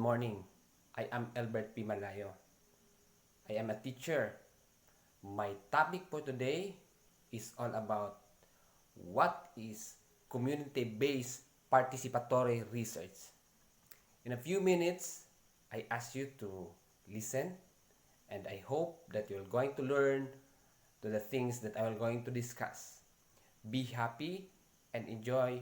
morning. I am ELBERT MALAYO. I am a teacher. My topic for today is all about what is community-based participatory research. In a few minutes, I ask you to listen, and I hope that you're going to learn to the things that I will going to discuss. Be happy and enjoy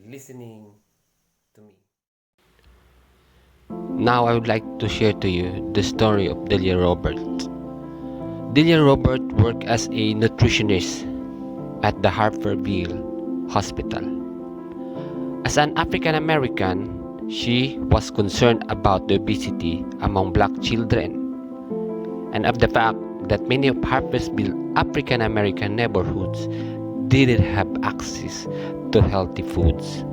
listening to me. Now I would like to share to you the story of Delia Robert. Delia Robert worked as a nutritionist at the Harperville Hospital. As an African American, she was concerned about the obesity among black children and of the fact that many of Harpersville African American neighborhoods didn't have access to healthy foods.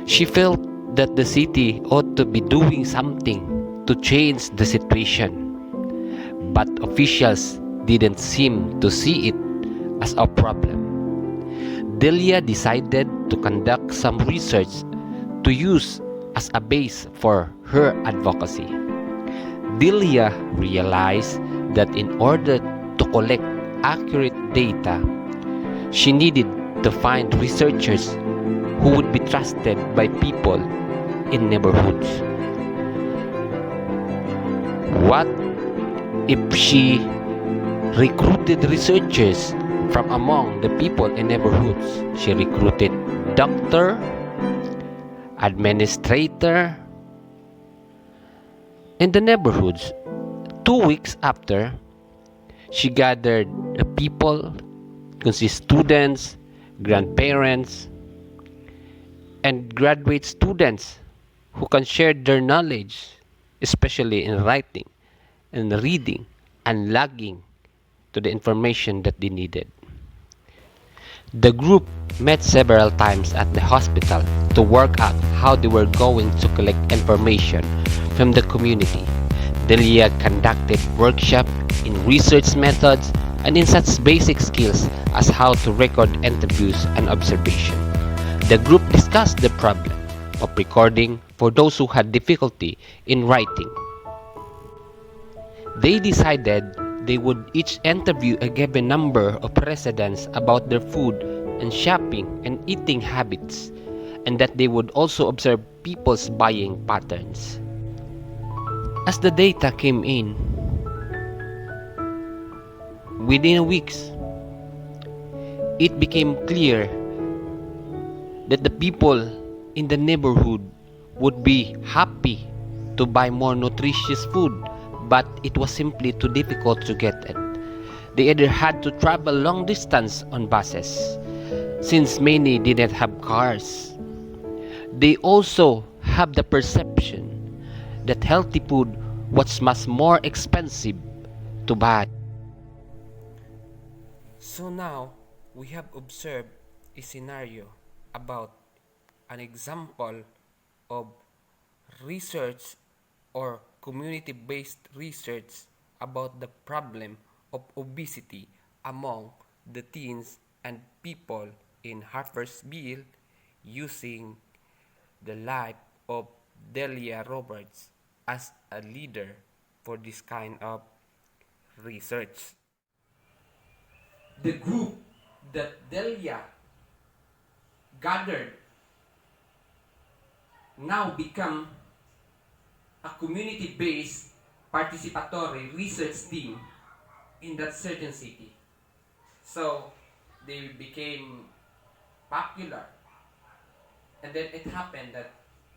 She felt that the city ought to be doing something to change the situation, but officials didn't seem to see it as a problem. Delia decided to conduct some research to use as a base for her advocacy. Delia realized that in order to collect accurate data, she needed to find researchers who would be trusted by people in neighborhoods. What if she recruited researchers from among the people in neighborhoods? She recruited doctor, administrator in the neighborhoods. 2 weeks after, she gathered the people, consist students, grandparents, and graduate students who can share their knowledge, especially in writing and reading and logging to the information that they needed. The group met several times at the hospital to work out how they were going to collect information from the community. Delia conducted workshops in research methods and in such basic skills as how to record interviews and observation. The group discussed the problem of recording for those who had difficulty in writing. They decided they would each interview a given number of residents about their food and shopping and eating habits, and that they would also observe people's buying patterns. As the data came in, within weeks, it became clear that the people in the neighborhood would be happy to buy more nutritious food, but it was simply too difficult to get it. They either had to travel long distance on buses, since many didn't have cars. They also have the perception that healthy food was much more expensive to buy. So now we have observed a scenario about an example of research or community-based research about the problem of obesity among the teens and people in Harpersville using the life of Delia Roberts as a leader for this kind of research. The group that Delia gathered now become a community-based participatory research team in that certain city. So they became popular, and then it happened that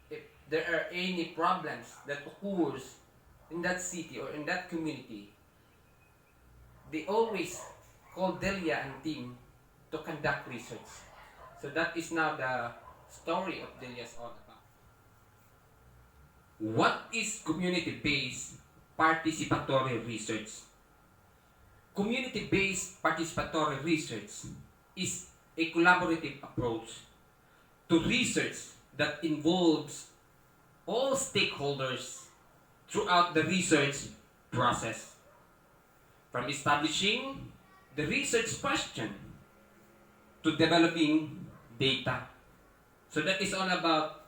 if there are any problems that occurs in that city or in that community, they always call Delia and team to conduct research. So that is now the story of Delia's all about. What is community-based participatory research? Community-based participatory research is a collaborative approach to research that involves all stakeholders throughout the research process, from establishing the research question to developing data. So that is all about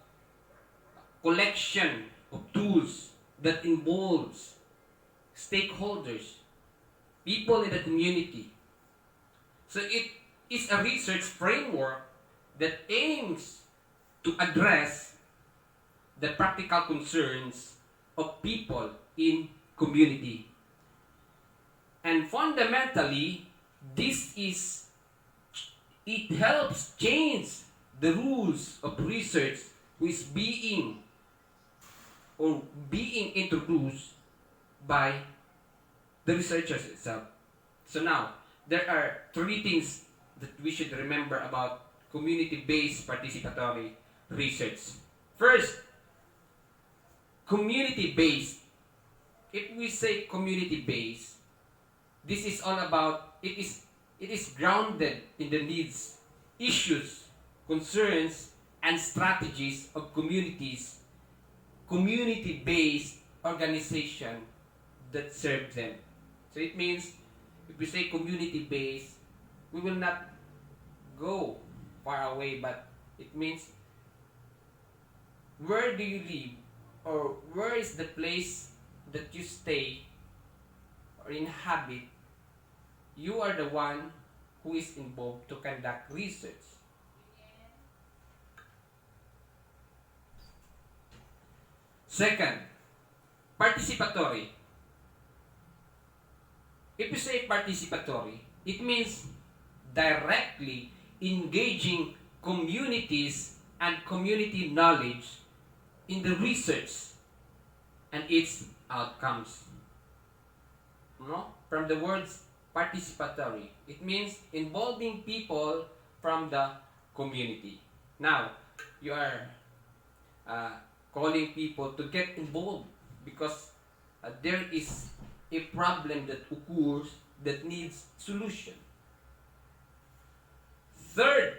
collection of tools that involves stakeholders, people in the community. So it is a research framework that aims to address the practical concerns of people in community. And fundamentally, it helps change the rules of research which is being introduced by the researchers itself. So now, there are three things that we should remember about community-based participatory research. First, community-based. If we say community-based, this is all about, it is grounded in the needs, issues, concerns, and strategies of communities, community-based organization that serve them. So it means, if we say community-based, we will not go far away, but it means, where do you live, or where is the place that you stay or inhabit? You are the one who is involved to conduct research. Second, participatory. If you say participatory, it means directly engaging communities and community knowledge in the research and its outcomes. No? From the words participatory, it means involving people from the community. Now, you are calling people to get involved because there is a problem that occurs that needs solution. Third,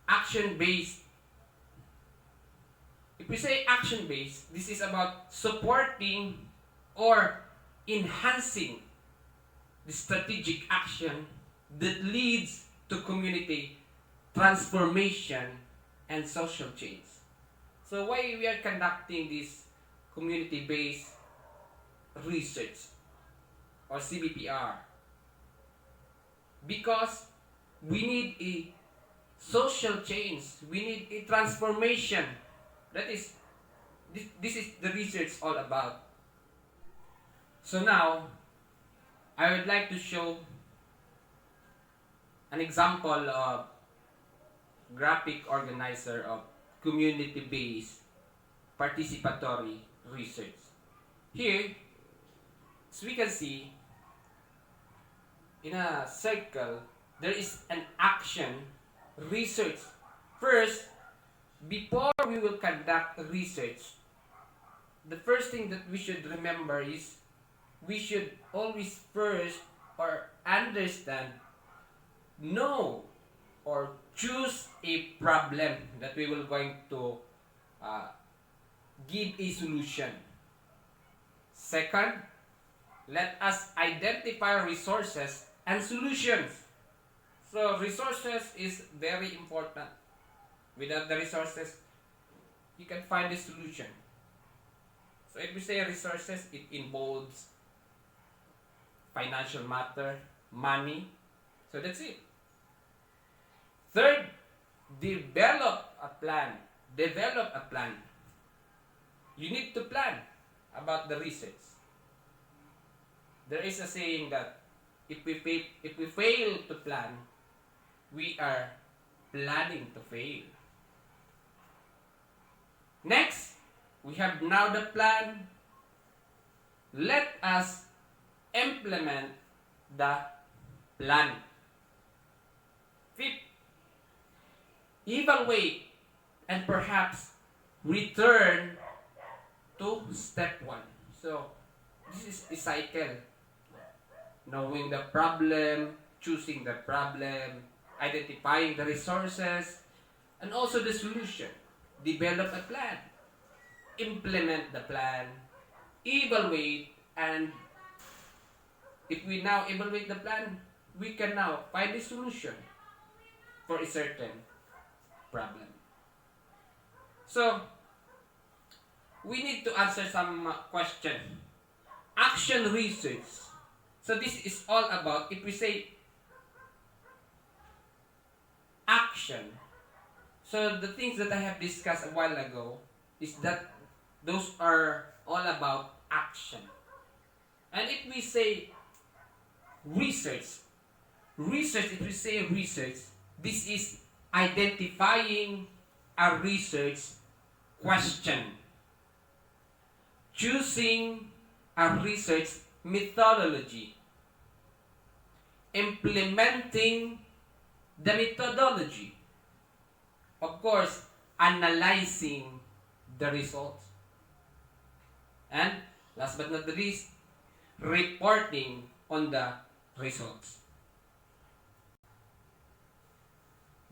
action-based. If we say action-based, this is about supporting or enhancing the strategic action that leads to community transformation and social change. So why we are conducting this community-based research or CBPR? Because we need a social change, we need a transformation. That is, this is the research all about. So now, I would like to show an example of graphic organizer of community-based participatory research. Here, as we can see, in a circle, there is an action research. First, before we will conduct research, the first thing that we should remember is we should always first or understand, know, or choose a problem that we will going to give a solution. Second, let us identify resources and solutions. So resources is very important. Without the resources, you can find a solution. So if we say resources, it involves financial matter, money. So that's it. Third, develop a plan. Develop a plan. You need to plan about the research. There is a saying that if we fail to plan, we are planning to fail. Next, we have now the plan. Let us implement the plan. Fifth, evaluate and perhaps return to step one. So, this is a cycle. Knowing the problem, choosing the problem, identifying the resources, and also the solution. Develop a plan. Implement the plan. Evaluate, and if we now evaluate the plan, we can now find a solution for a certain problem. So, we need to answer some question. Action research. So this is all about, if we say action, so the things that I have discussed a while ago is that those are all about action. And if we say research, if we say research, this is identifying a research question, choosing a research methodology, implementing the methodology, of course, analyzing the results, and last but not the least, reporting on the results.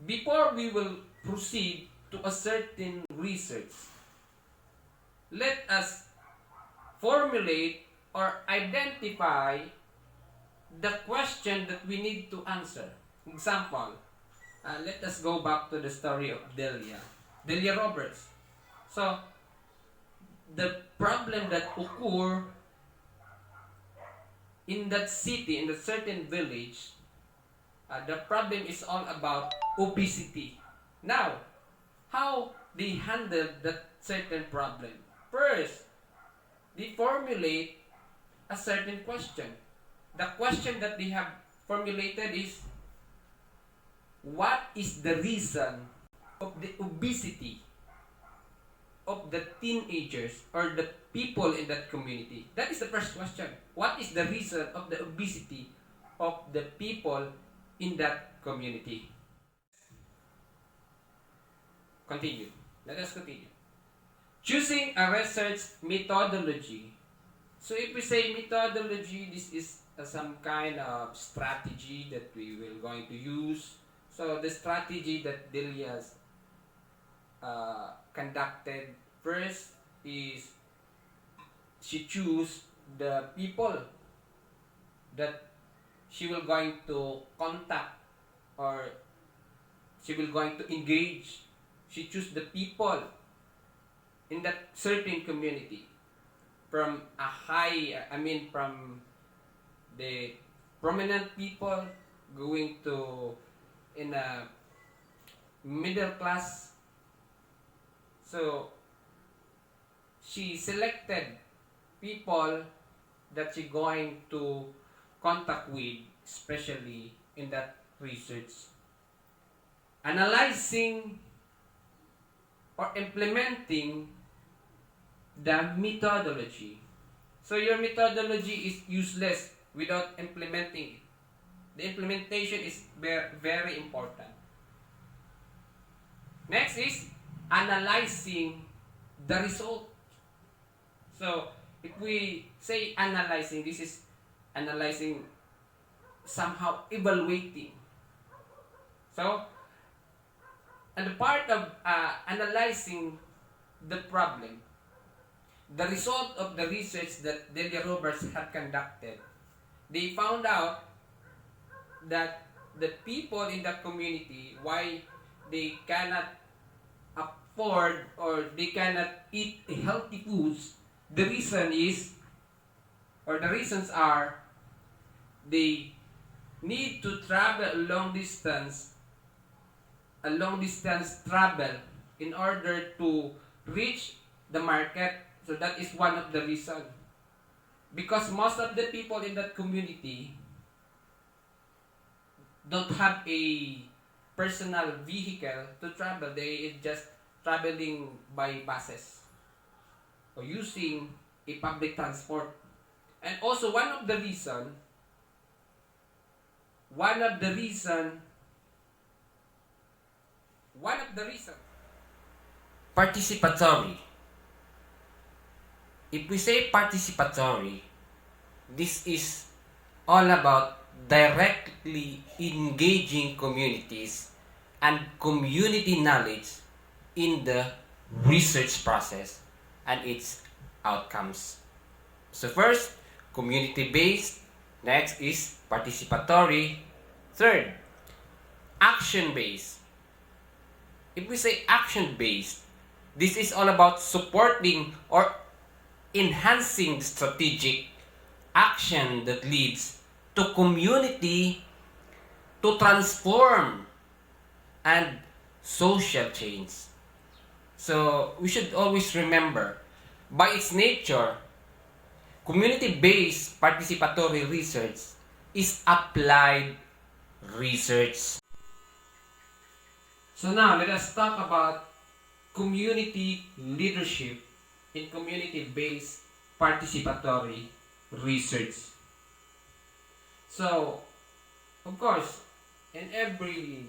Before we will proceed to a certain research, let us formulate or identify the question that we need to answer. Example, let us go back to the story of Delia Roberts. So, the problem that occur in that city, in a certain village, the problem is all about obesity. Now, how they handle that certain problem? First, they formulate a certain question. The question that they have formulated is, what is the reason of the obesity of the teenagers or the people in that community? That is the first question. What is the reason of the obesity of the people in that community? Continue. Let us continue. Choosing a research methodology. So if we say methodology, this is some kind of strategy that we will going to use. So the strategy that Delia's conducted first is she choose the people that she will going to contact or she will going to engage. She choose the people in that certain community from from the prominent people going to in a middle class. So she selected people that she going to contact with, especially in that research, analyzing or implementing the methodology. So your methodology is useless without implementing it. The implementation is very important. Next is analyzing the result. So if we say analyzing, this is analyzing, somehow evaluating. So, and the part of analyzing the problem, the result of the research that Delia Roberts had conducted, they found out that the people in the community, why they cannot afford or they cannot eat healthy foods, the reason is, or the reasons are, they need to travel a long distance travel in order to reach the market. So that is one of the reasons. Because most of the people in that community don't have a personal vehicle to travel. They just traveling by buses or using a public transport. And also one of the reason participatory. If we say participatory, this is all about directly engaging communities and community knowledge in the research process and its outcomes. So first, community-based. Next is participatory. Third, action-based. If we say action-based, This is all about supporting or enhancing the strategic action that leads to community to transform and social change. So we should always remember, by its nature, community-based participatory research is applied research. So now let us talk about community leadership in community-based participatory research. So, of course, in every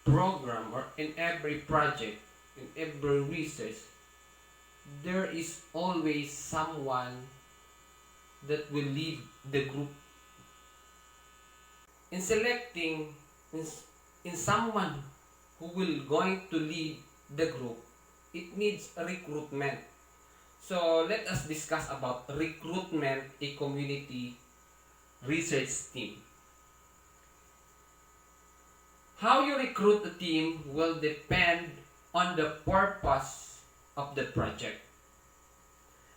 program or in every project, in every research, there is always someone that will lead the group. In selecting in someone who will going to lead the group, it needs a recruitment. So let us discuss about recruitment a community research team. How you recruit a team will depend on the purpose of the project,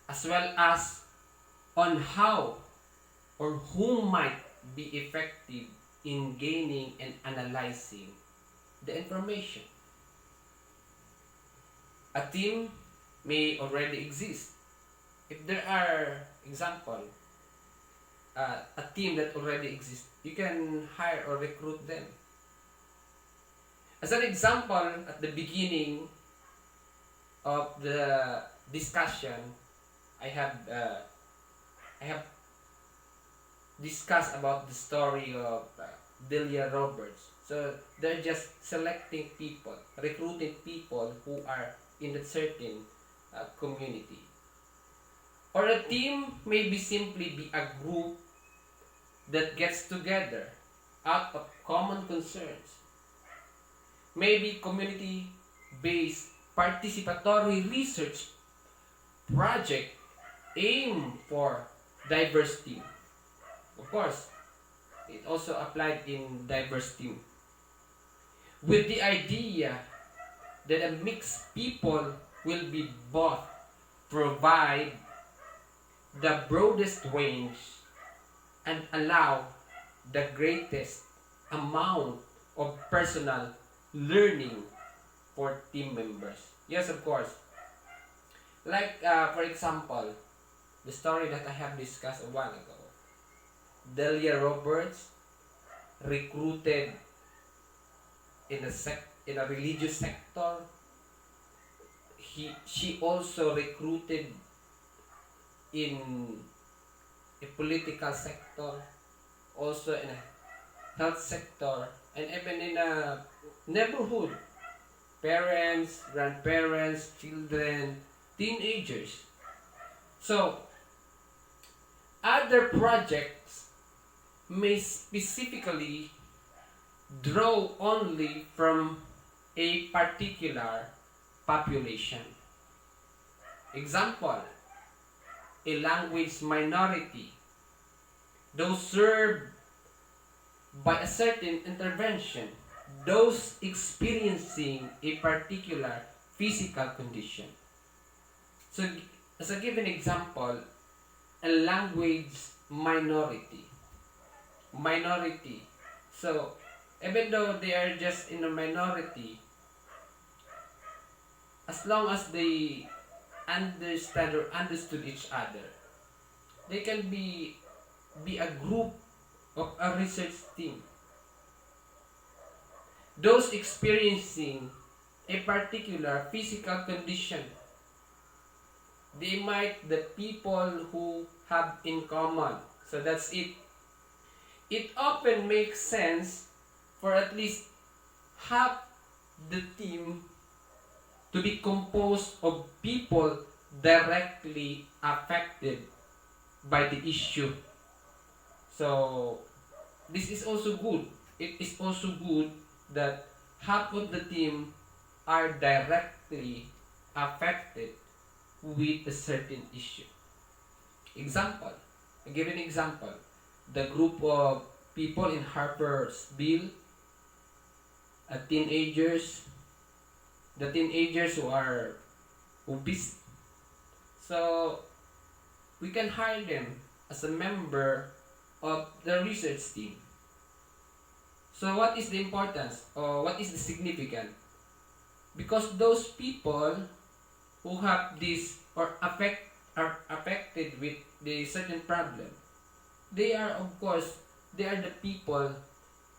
as well as on how or who might be effective in gaining and analyzing the information. A team may already exist. If there are example, a team that already exists, you can hire or recruit them. As an example, at the beginning of the discussion, I have discussed about the story of Delia Roberts. So they're just selecting people, recruiting people who are in a certain community. Or a team maybe simply be a group that gets together out of common concerns. Maybe community-based participatory research project aim for diverse team. Of course, it also applied in diverse team, with the idea that a mixed people will be both provide the broadest range and allow the greatest amount of personal learning for team members. Yes, of course. Like, for example, the story that I have discussed a while ago. Delia Roberts recruited in a religious sector. She also recruited in a political sector, also in a health sector, and even in a neighborhood. Parents, grandparents, children, teenagers. So, other projects may specifically draw only from a particular population. Example, a language minority, those served by a certain intervention, those experiencing a particular physical condition. So, as a given example, a language minority. So, even though they are just in a minority, as long as they understand or understood each other, they can be a group of a research team. Those experiencing a particular physical condition, they might the people who have in common. So that's it. It often makes sense for at least half the team to be composed of people directly affected by the issue. So this is also good. It is also good that half of the team are directly affected with a certain issue. Example, I give an example. The group of people in Harpersville, teenagers, the teenagers who are obese. So we can hire them as a member of the research team. So what is the importance or what is the significance? Because those people who have this or are affected with the certain problem, they are the people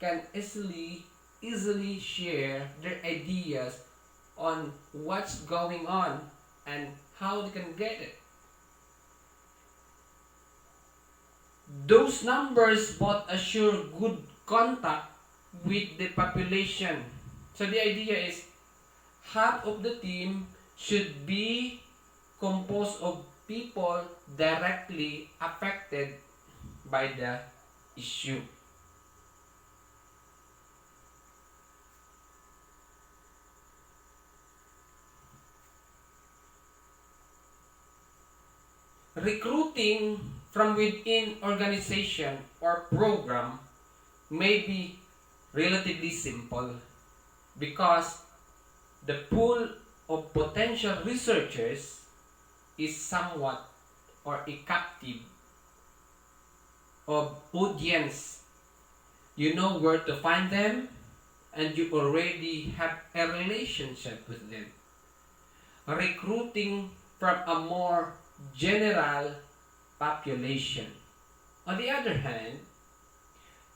can easily share their ideas on what's going on and how they can get it. Those numbers both assure good contact with the population. So the idea is half of the team should be composed of people directly affected by the issue. Recruiting from within organization or program may be relatively simple because the pool of potential researchers is somewhat or a captive of audience. You know where to find them and you already have a relationship with them. Recruiting from a more general population, on the other hand,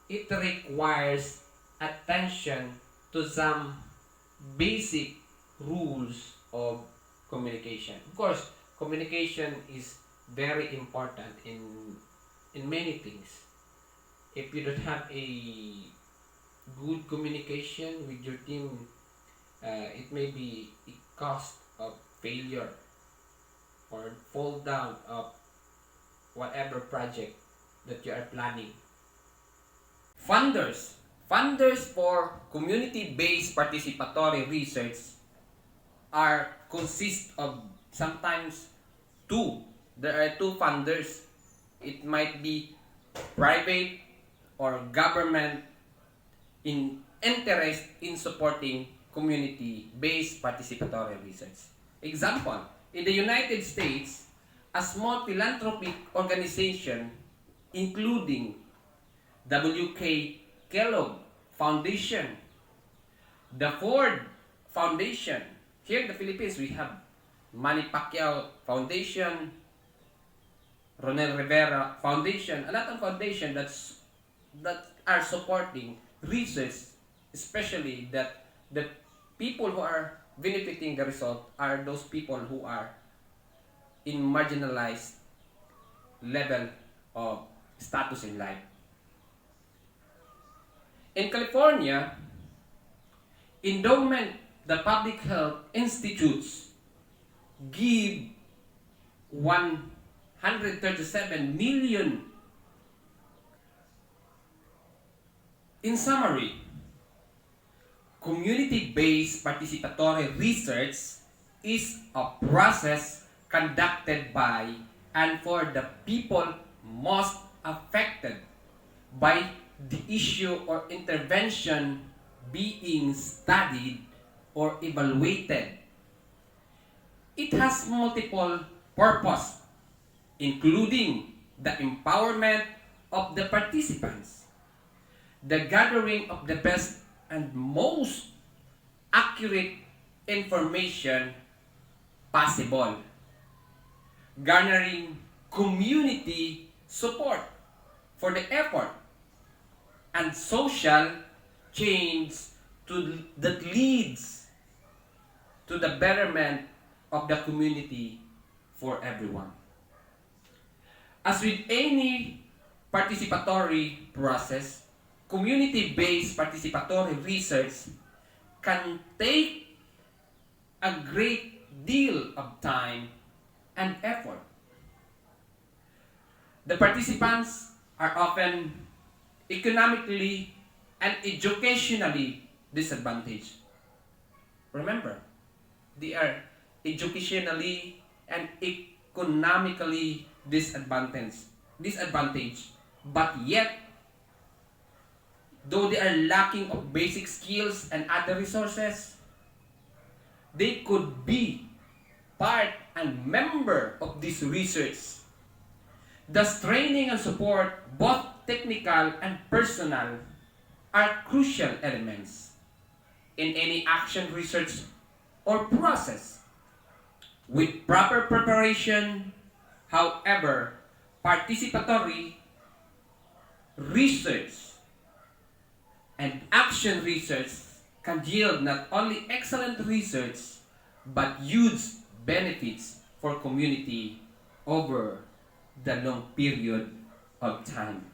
it requires attention to some basic rules of communication. Of course, communication is very important in many things. If you don't have a good communication with your team, it may be a cost of failure or fall down of whatever project that you are planning. Funders. Funders for community-based participatory research consist of sometimes two. There are two funders. It might be private or government in interest in supporting community-based participatory research. Example, in the United States, a small philanthropic organization including W.K. Kellogg Foundation, the Ford Foundation. Here in the Philippines, we have Manny Pacquiao Foundation, Ronel Rivera Foundation, a lot of foundations that are supporting research, especially that the people who are benefiting the result are those people who are in marginalized level of status in life. In California, endowment, the public health institutes give 137 million. In summary, community-based participatory research is a process conducted by and for the people most affected by the issue or intervention being studied or evaluated. It has multiple purposes, including the empowerment of the participants, the gathering of the best and most accurate information possible, garnering community support for the effort, and social change that leads to the betterment of the community for everyone. As with any participatory process, community-based participatory research can take a great deal of time and effort. The participants are often economically and educationally disadvantaged. Remember, they are educationally and economically disadvantaged, but yet, though they are lacking of basic skills and other resources, they could be part and member of this research. Thus, training and support, both technical and personal, are crucial elements in any action research or process. With proper preparation, however, participatory research and action research can yield not only excellent research, but huge benefits for community over the long period of time.